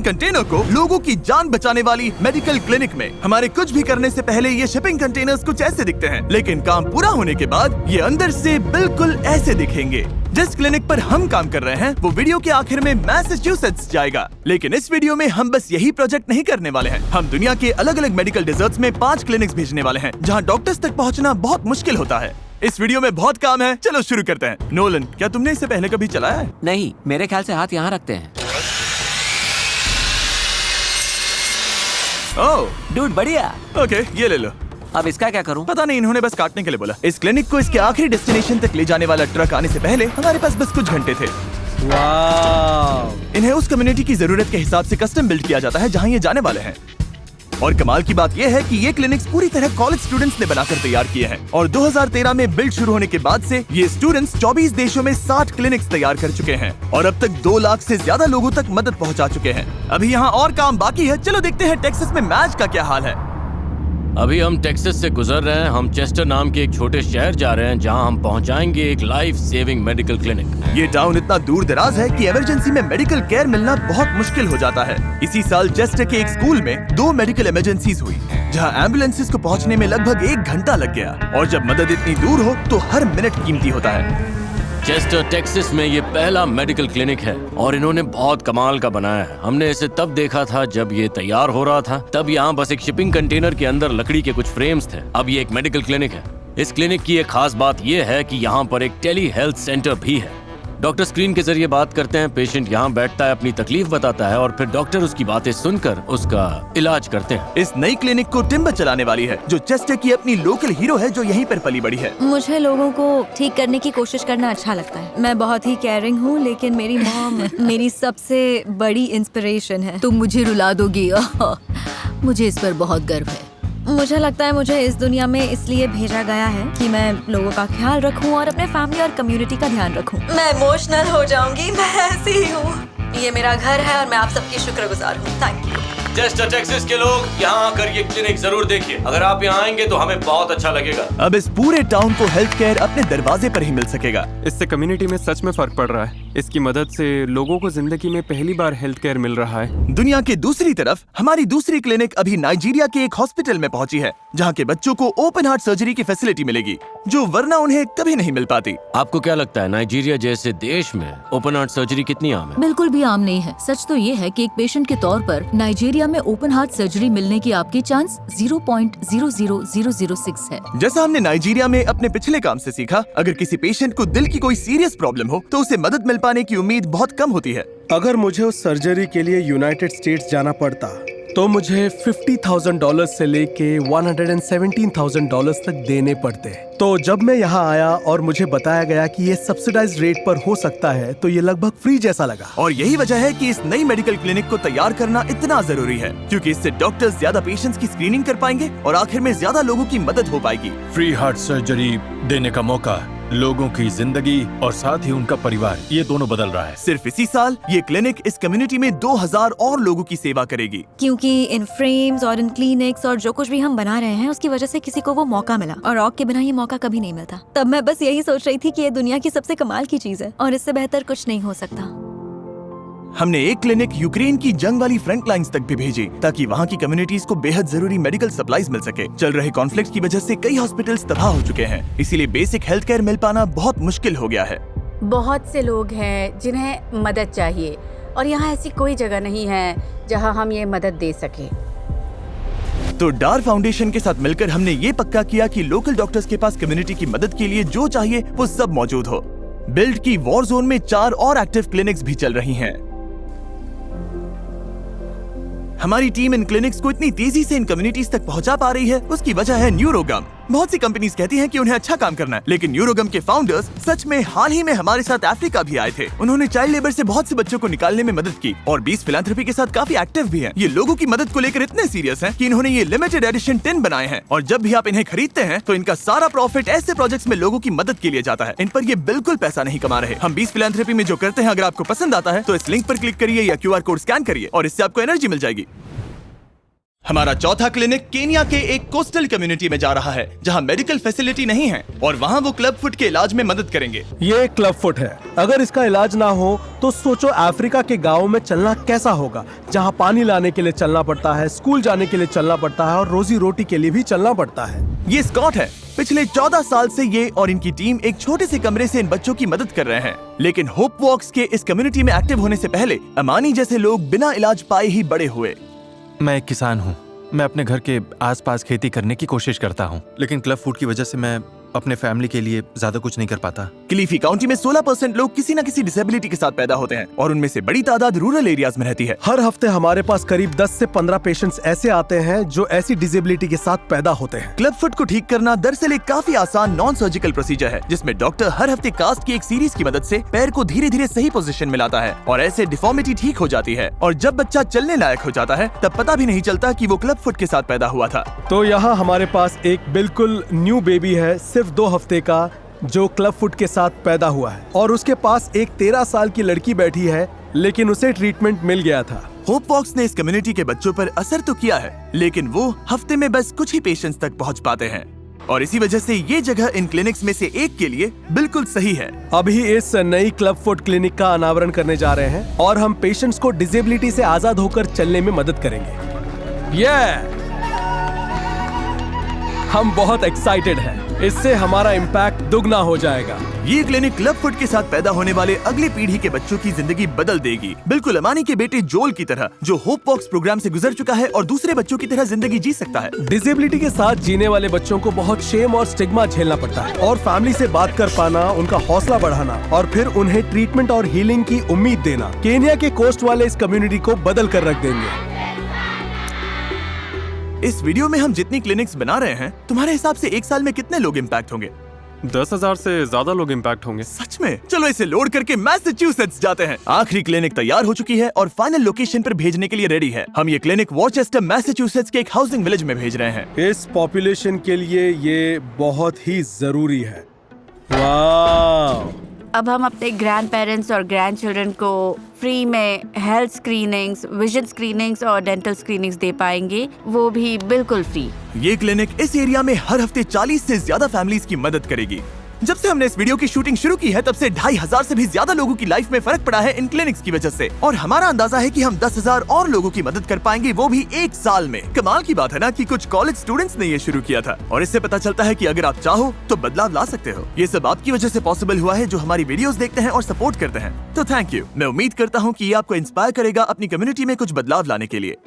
Container को लोगों की जान बचाने वाली मेडिकल क्लिनिक में। हमारे कुछ भी करने से पहले ये शिपिंग कंटेनर्स कुछ ऐसे दिखते हैं, लेकिन काम पूरा होने के बाद ये अंदर से बिल्कुल ऐसे दिखेंगे। जिस क्लिनिक पर हम काम कर रहे हैं वो वीडियो के आखिर में मैसाचुसेट्स जाएगा, लेकिन इस वीडियो में हम बस यही प्रोजेक्ट नहीं करने वाले हैं। हम दुनिया के अलग अलग मेडिकल डेजर्ट्स में 5 क्लिनिक्स भेजने वाले हैं जहां डॉक्टर्स तक पहुंचना बहुत मुश्किल होता है। इस वीडियो में बहुत काम है, चलो शुरू करते हैं। नोलन, क्या तुमने इससे पहले कभी चलाया है? नहीं, मेरे ख्याल से हाथ यहाँ रखते हैं। ओह डूड, बढ़िया। ओके, ये ले लो। अब इसका क्या करूं? पता नहीं, इन्होंने बस काटने के लिए बोला। इस क्लिनिक को इसके आखिरी डेस्टिनेशन तक ले जाने वाला ट्रक आने से पहले हमारे पास बस कुछ घंटे थे। वाव! इन्हें उस कम्युनिटी की जरूरत के हिसाब से कस्टम बिल्ड किया जाता है जहां ये जाने वाले हैं। और कमाल की बात यह है कि ये क्लिनिक्स पूरी तरह कॉलेज स्टूडेंट्स ने बनाकर तैयार किए हैं और 2013 में बिल्ड शुरू होने के बाद से ये स्टूडेंट्स 24 देशों में 60 क्लिनिक्स तैयार कर चुके हैं और अब तक 2 लाख से ज्यादा लोगों तक मदद पहुंचा चुके हैं। अभी यहाँ और काम बाकी है, चलो देखते हैं टेक्सास में मैच का क्या हाल है। अभी हम टेक्सास से गुजर रहे हैं। हम चेस्टर नाम के एक छोटे शहर जा रहे हैं जहां हम पहुंचाएंगे एक लाइफ सेविंग मेडिकल क्लिनिक। ये टाउन इतना दूर दराज है कि इमरजेंसी में मेडिकल केयर मिलना बहुत मुश्किल हो जाता है। इसी साल चेस्टर के एक स्कूल में 2 मेडिकल इमरजेंसीज हुई जहां एम्बुलेंसेज को पहुंचने में लगभग 1 घंटा लग गया। और जब मदद इतनी दूर हो तो हर मिनट कीमती होता है। चेस्टर टेक्सास में ये पहला मेडिकल क्लिनिक है और इन्होंने बहुत कमाल का बनाया है। हमने इसे तब देखा था जब ये तैयार हो रहा था। तब यहाँ बस एक शिपिंग कंटेनर के अंदर लकड़ी के कुछ फ्रेम्स थे। अब ये एक मेडिकल क्लिनिक है। इस क्लिनिक की एक खास बात ये है कि यहाँ पर एक टेली हेल्थ सेंटर भी है। डॉक्टर स्क्रीन के जरिए बात करते हैं, पेशेंट यहाँ बैठता है, अपनी तकलीफ बताता है और फिर डॉक्टर उसकी बातें सुनकर उसका इलाज करते हैं। इस नई क्लिनिक को टिम्बर चलाने वाली है जो चेस्टर की अपनी लोकल हीरो है जो यहीं पर पली बड़ी है। मुझे लोगों को ठीक करने की कोशिश करना अच्छा लगता है। मैं बहुत ही केयरिंग हूँ, लेकिन मेरी मॉम मेरी सबसे बड़ी इंस्पिरेशन है। तुम मुझे रुला दोगी। मुझे इस पर बहुत गर्व है। मुझे लगता है मुझे इस दुनिया में इसलिए भेजा गया है कि मैं लोगों का ख्याल रखूं और अपने फैमिली और कम्युनिटी का ध्यान रखूं। मैं इमोशनल हो जाऊंगी, मैं ऐसी ही हूँ। ये मेरा घर है और मैं आप सबकी शुक्रगुजार हूँ। Thank you. चेस्टर टेक्सास के लोग यहाँ आकर ये क्लिनिक जरूर देखिए। अगर आप यहाँ आएंगे तो हमें बहुत अच्छा लगेगा। अब इस पूरे टाउन को हेल्थ केयर अपने दरवाजे पर ही मिल सकेगा। इससे कम्युनिटी में सच में फर्क पड़ रहा है। इसकी मदद से लोगों को जिंदगी में पहली बार हेल्थ केयर मिल रहा है। दुनिया के दूसरी तरफ हमारी दूसरी क्लिनिक अभी नाइजीरिया के एक हॉस्पिटल में पहुंची है जहां के बच्चों को ओपन हार्ट सर्जरी की फैसिलिटी मिलेगी जो वरना उन्हें कभी नहीं मिल पाती। आपको क्या लगता है नाइजीरिया जैसे देश में ओपन हार्ट सर्जरी कितनी आम है? बिल्कुल भी आम नहीं है। सच तो ये है कि एक पेशेंट के तौर पर नाइजीरिया में ओपन हार्ट सर्जरी मिलने की आपकी चांस 0.00006 है। जैसा हमने नाइजीरिया में अपने पिछले काम से सीखा, अगर किसी पेशेंट को दिल की कोई सीरियस प्रॉब्लम हो तो उसे मदद मिल पाने की उम्मीद बहुत कम होती है। अगर मुझे उस सर्जरी के लिए यूनाइटेड स्टेट्स जाना पड़ता तो मुझे $50,000 से लेके $117,000 तक देने पड़ते। तो जब मैं यहाँ आया और मुझे बताया गया कि ये सब्सिडाइज्ड रेट पर हो सकता है तो ये लगभग फ्री जैसा लगा। और यही वजह है कि इस नई मेडिकल क्लिनिक को तैयार करना इतना जरूरी है, क्योंकि इससे डॉक्टर्स ज्यादा पेशेंट्स की स्क्रीनिंग कर पाएंगे और आखिर में ज्यादा लोगों की मदद हो पाएगी। फ्री हार्ट सर्जरी देने का मौका लोगों की जिंदगी और साथ ही उनका परिवार, ये दोनों बदल रहा है। सिर्फ इसी साल ये क्लिनिक इस कम्युनिटी में 2000 और लोगों की सेवा करेगी। क्योंकि इन फ्रेम्स और इन क्लिनिक्स और जो कुछ भी हम बना रहे हैं उसकी वजह से किसी को वो मौका मिला और रॉक के बिना ये मौका कभी नहीं मिलता। तब मैं बस यही सोच रही थी कि ये दुनिया की सबसे कमाल की चीज है और इससे बेहतर कुछ नहीं हो सकता। हमने एक क्लिनिक यूक्रेन की जंग वाली फ्रंट लाइंस तक भी भेजी ताकि वहाँ की कम्युनिटीज को बेहद जरूरी मेडिकल सप्लाईज मिल सके। चल रहे कॉन्फ्लिक्ट की वजह से कई हॉस्पिटल्स तबाह हो चुके हैं, इसीलिए बेसिक हेल्थ केयर मिल पाना बहुत मुश्किल हो गया है। बहुत से लोग हैं जिन्हें मदद चाहिए और यहाँ ऐसी कोई जगह नहीं है जहाँ हम ये मदद दे सके। तो डार फाउंडेशन के साथ मिलकर हमने ये पक्का किया कि लोकल डॉक्टर्स के पास कम्युनिटी की मदद के लिए जो चाहिए वो सब मौजूद हो। बिल्ड की वॉर जोन में 4 और एक्टिव क्लिनिक्स भी चल रही हैं। हमारी टीम इन क्लिनिक्स को इतनी तेजी से इन कम्युनिटीज तक पहुंचा पा रही है, उसकी वजह है न्यूरोगम। बहुत सी कंपनीज कहती हैं कि उन्हें अच्छा काम करना है, लेकिन न्यूरोगम के फाउंडर्स सच में हाल ही में हमारे साथ अफ्रीका भी आए थे। उन्होंने चाइल्ड लेबर से बहुत से बच्चों को निकालने में मदद की और 20 फिलैंथ्रोपी के साथ काफी एक्टिव भी हैं। ये लोगों की मदद को लेकर इतने सीरियस हैं कि इन्होंने ये लिमिटेड एडिशन टिन बनाए हैं और जब भी आप इन्हें खरीदते हैं तो इनका सारा प्रॉफिट ऐसे प्रोजेक्ट्स में लोगों की मदद के लिए जाता है। इन पर ये बिल्कुल पैसा नहीं कमा रहे। हम 20 फिलैंथ्रोपी में जो करते हैं, अगर आपको पसंद आता है तो इस लिंक पर क्लिक करिए या QR कोड स्कैन करिए और इससे आपको एनर्जी मिल जाएगी। हमारा चौथा क्लिनिक केनिया के एक कोस्टल कम्युनिटी में जा रहा है जहां मेडिकल फैसिलिटी नहीं है और वहां वो क्लब फुट के इलाज में मदद करेंगे। ये क्लब फुट है। अगर इसका इलाज ना हो तो सोचो अफ्रीका के गाँव में चलना कैसा होगा, जहाँ पानी लाने के लिए चलना पड़ता है, स्कूल जाने के लिए चलना पड़ता है और रोजी रोटी के लिए भी चलना पड़ता है। ये स्कॉट है। पिछले 14 साल से ये और इनकी टीम एक छोटे से कमरे से इन बच्चों की मदद कर रहे हैं। लेकिन होप वॉक्स के इस कम्युनिटी में एक्टिव होने से पहले अमानी जैसे लोग बिना इलाज पाए ही बड़े हुए। मैं एक किसान हूँ। मैं अपने घर के आसपास खेती करने की कोशिश करता हूँ, लेकिन क्लब फूड की वजह से मैं अपने फैमिली के लिए ज्यादा कुछ नहीं कर पाता। क्लीफी काउंटी में 16% लोग किसी न किसी डिसेबिलिटी के साथ पैदा होते हैं और उनमें से बड़ी तादाद रूरल एरियाज में रहती है। हर हफ्ते हमारे पास करीब 10 से 15 पेशेंट्स ऐसे आते हैं जो ऐसी डिसेबिलिटी के साथ पैदा होते हैं। क्लब फुट को ठीक करना दरअसल एक काफी आसान नॉन सर्जिकल प्रोसीजर है जिसमें डॉक्टर हर हफ्ते कास्ट की एक सीरीज की मदद से पैर को धीरे धीरे सही पोजीशन में लाता है और ऐसे डिफॉर्मिटी ठीक हो जाती है और जब बच्चा चलने लायक हो जाता है तब पता भी नहीं चलता कि वो क्लब फुट के साथ पैदा हुआ था। तो यहाँ हमारे पास एक बिल्कुल न्यू बेबी है, सिर्फ 2 हफ्ते का, जो क्लब फुट के साथ पैदा हुआ है और उसके पास एक 13 साल की लड़की बैठी है, लेकिन उसे ट्रीटमेंट मिल गया था। होप वॉक्स ने इस कम्युनिटी के बच्चों पर असर तो किया है, लेकिन वो हफ्ते में बस कुछ ही पेशेंट्स तक पहुंच पाते हैं और इसी वजह से ये जगह इन क्लिनिक्स में से एक के लिए बिल्कुल सही है। अभी इस नई क्लब फुट क्लिनिक का अनावरण करने जा रहे हैं और हम पेशेंट्स को डिसेबिलिटी से आजाद होकर चलने में मदद करेंगे। हम बहुत एक्साइटेड हैं। इससे हमारा इम्पैक्ट दुगना हो जाएगा। ये क्लिनिक क्लब फुट के साथ पैदा होने वाले अगली पीढ़ी के बच्चों की जिंदगी बदल देगी, बिल्कुल अमानी के बेटे जोल की तरह, जो होप वॉक्स प्रोग्राम से गुजर चुका है और दूसरे बच्चों की तरह जिंदगी जी सकता है। डिसेबिलिटी के साथ जीने वाले बच्चों को बहुत शेम और स्टिग्मा झेलना पड़ता है और फैमिली से बात कर पाना, उनका हौसला बढ़ाना और फिर उन्हें ट्रीटमेंट और हीलिंग की उम्मीद देना केनिया के कोस्ट वाले इस कम्युनिटी को बदल कर रख देंगे। इस वीडियो में हम जितनी क्लिनिक्स बना रहे हैं, तुम्हारे हिसाब से एक साल में कितने लोग इम्पैक्ट होंगे? 10,000 से ज्यादा लोग इम्पैक्ट होंगे। सच में? चलो इसे लोड करके मैसेच्यूसेट्स जाते हैं। आखिरी क्लिनिक तैयार हो चुकी है और फाइनल लोकेशन पर भेजने के लिए रेडी है। हम ये क्लिनिक वॉरचेस्टर मैसेच्यूसेट्स के एक हाउसिंग विलेज में भेज रहे हैं। इस पॉपुलेशन के लिए ये बहुत ही जरूरी है। वाह! अब हम अपने ग्रैंड पेरेंट्स और ग्रैंड चिल्ड्रन को फ्री में हेल्थ स्क्रीनिंग्स, विजन स्क्रीनिंग्स और डेंटल स्क्रीनिंग्स दे पाएंगे, वो भी बिल्कुल फ्री। ये क्लिनिक इस एरिया में हर हफ्ते 40 से ज्यादा फैमिलीज की मदद करेगी। जब से हमने इस वीडियो की शूटिंग शुरू की है तब से 2,500 से भी ज्यादा लोगों की लाइफ में फर्क पड़ा है इन क्लिनिक्स की वजह से और हमारा अंदाजा है कि हम 10,000 और लोगों की मदद कर पाएंगे, वो भी एक साल में। कमाल की बात है ना कि कुछ कॉलेज स्टूडेंट्स ने ये शुरू किया था और इससे पता चलता है कि अगर आप चाहो तो बदलाव ला सकते हो। ये सब आपकी वजह से पॉसिबल हुआ है जो हमारी वीडियोस देखते हैं और सपोर्ट करते हैं। तो थैंक यू। मैं उम्मीद करता हूँ कि ये आपको इंस्पायर करेगा अपनी कम्युनिटी में कुछ बदलाव लाने के लिए।